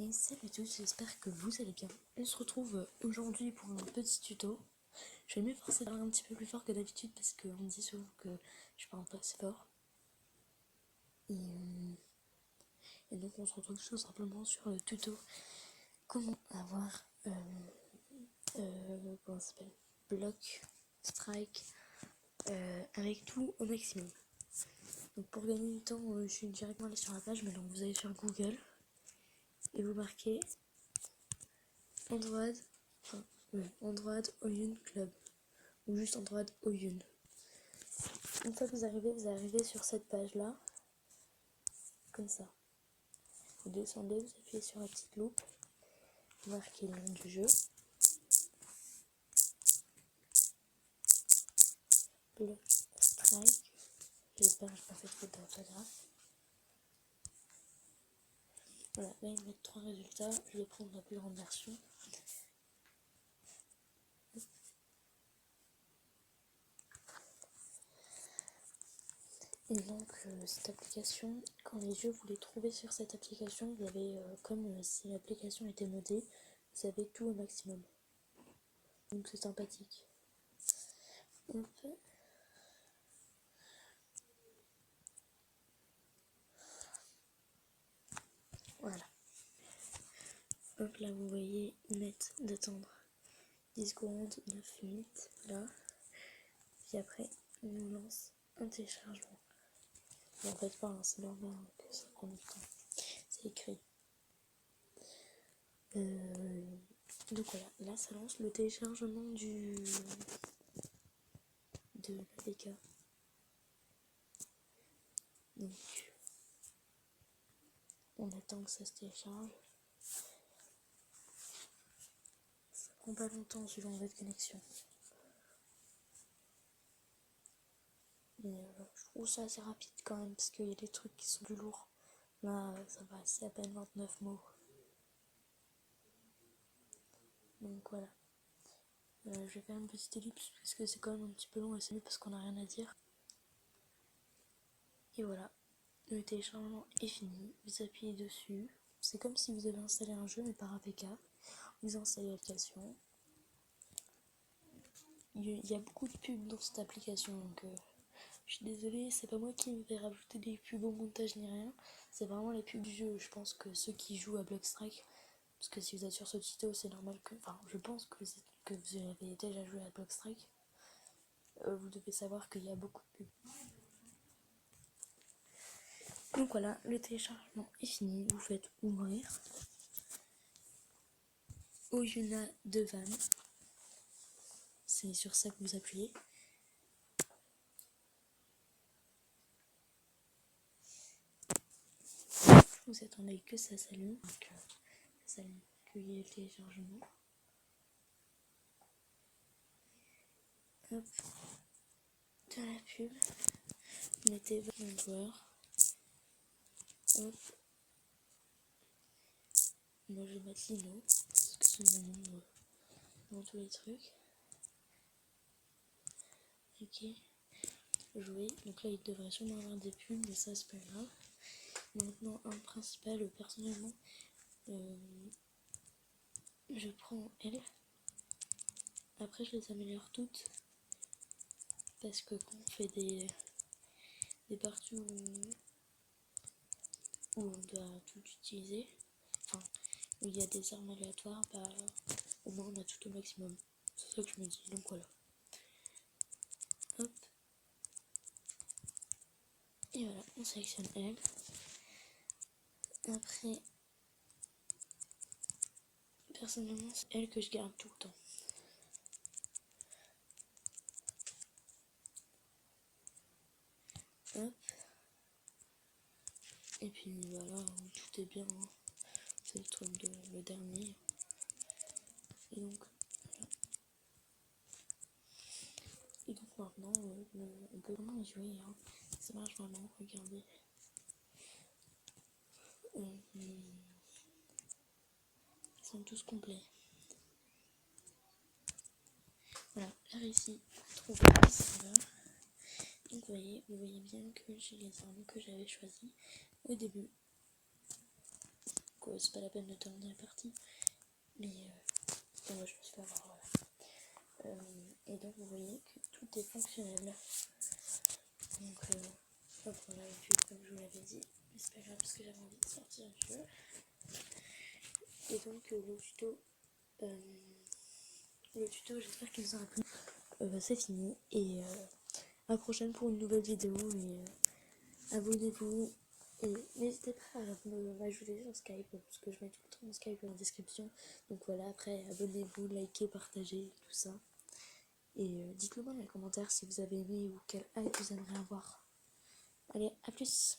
Et salut à tous, j'espère que vous allez bien. On se retrouve aujourd'hui pour un petit tuto. Je vais m'efforcer de parler un petit peu plus fort que d'habitude parce qu'on me dit souvent que je parle pas assez fort. Et donc on se retrouve tout simplement sur le tuto comment avoir comment ça s'appelle, bloc, strike, avec tout au maximum. Donc pour gagner du temps, je suis directement allée sur la page, mais donc vous allez sur Google et vous marquez Android, Android Oyun Club ou juste Android Oyun. Une fois que vous arrivez sur cette page-là, comme ça. Vous descendez, vous appuyez sur la petite loupe, vous marquez le nom du jeu, Block Strike, j'espère que je n'ai pas fait de faute d'orthographe. Voilà, là ils mettent 3 résultats, je vais prendre la plus grande version. Et donc cette application, quand les jeux vous les trouvez sur cette application, vous avez, comme si l'application était modée, vous avez tout au maximum. Donc c'est sympathique. Hop. Voilà. Hop là vous voyez, ils mettent d'attendre 10 secondes, 9 minutes, là. Puis après, ils nous lancent un téléchargement. En fait pas, hein, c'est normal que ça prend du temps. C'est écrit. Donc voilà, là ça lance le téléchargement de l'APK. Donc on attend que ça se télécharge. Ça prend pas longtemps suivant votre connexion. Mais je trouve ça assez rapide quand même parce qu'il y a des trucs qui sont plus lourds. Là ça va, c'est à peine 29 mots. Donc voilà. Je vais faire une petite ellipse parce que c'est quand même un petit peu long et c'est mieux parce qu'on n'a rien à dire. Et voilà, le téléchargement est fini, vous appuyez dessus. C'est comme si vous avez installé un jeu mais par APK. Vous installez l'application. Il y a beaucoup de pubs dans cette application donc je suis désolée, c'est pas moi qui me vais rajouter des pubs au montage ni rien. C'est vraiment les pubs du jeu. Je pense que ceux qui jouent à Blockstrike, parce que si vous êtes sur ce tuto, c'est normal que. Enfin, je pense que vous avez déjà joué à Blockstrike. Vous devez savoir qu'il y a beaucoup de pubs. Donc voilà, le téléchargement est fini. Vous faites ouvrir. Oyuna de Van. C'est sur ça que vous appuyez. Vous attendez que ça s'allume. Donc, ça s'allume, qu'il y ait le téléchargement. Hop. De la pub. Mettez votre nom de joueur. Hop. Moi je vais mettre Lino. Parce que c'est mon nom dans tous les trucs. Ok. Jouer. Donc là il devrait sûrement avoir des pubs, mais ça c'est pas grave. Maintenant un principal, personnellement. Je prends elle. Après je les améliore toutes. Parce que quand on fait des parties où on doit tout utiliser, enfin où il y a des armes aléatoires, bah au moins on a tout au maximum. C'est ça que je me dis, donc voilà. Hop. Et voilà, on sélectionne elle. Après, personnellement, c'est elle que je garde tout le temps. Hop. Et puis voilà, tout est bien. Hein. C'est le truc le dernier. Et donc, voilà. Et donc maintenant, on peut vraiment y jouer. Hein. Ça marche vraiment, regardez. Ils sont tous complets. Voilà, j'ai réussi à trouver le serveur. Donc vous voyez bien que j'ai les armes que j'avais choisies au début. c'est pas la peine de terminer la partie. Mais moi je me suis fait avoir, voilà. Et donc vous voyez que tout est fonctionnel. Donc hop, on a le jeu comme je vous l'avais dit. Mais c'est pas grave parce que j'avais envie de sortir du jeu. Et donc le tuto j'espère qu'il vous aura plu. C'est fini et à la prochaine pour une nouvelle vidéo. Et abonnez-vous et n'hésitez pas à m'ajouter sur Skype parce que je mets tout le temps mon Skype dans la description. Donc voilà, après abonnez-vous, likez, partagez, tout ça. Et dites-le moi dans les commentaires si vous avez aimé ou quel hype vous aimeriez avoir. Allez, à plus!